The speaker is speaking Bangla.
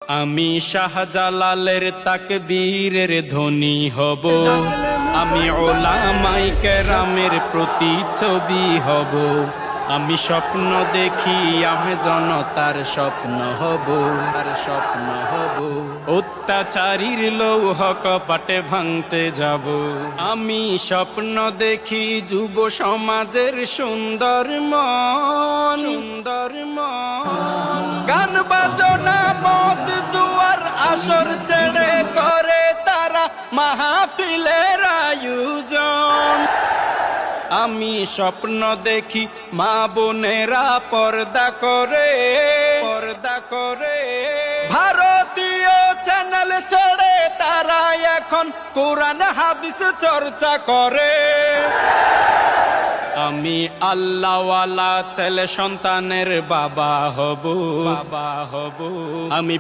আমি শাহজালালের তাকবীরের ধ্বনি হব, আমি ওলামায়ে কেরামের প্রতিচ্ছবি হব। আমি স্বপ্ন দেখি আমি জনতার স্বপ্ন হব, তার স্বপ্ন হব। অত্যাচারীর লৌহ কপাটে ভাঙতে যাব। আমি স্বপ্ন দেখি যুব সমাজের সুন্দর মন, সুন্দর মন। গান বাজনা মদ জুয়ার আসর ছেড়ে করে তারা মাহফিলের আয়োজন। আমি স্বপ্ন দেখি মা বোনেরা পর্দা করে, পর্দা করে। ভারতীয় চ্যানেল ছেড়ে তারা এখন কোরআন হাদিস চর্চা করে। আমি আল্লাহওয়ালা ছেলে সন্তানের বাবা হব, বাবা হব। আমি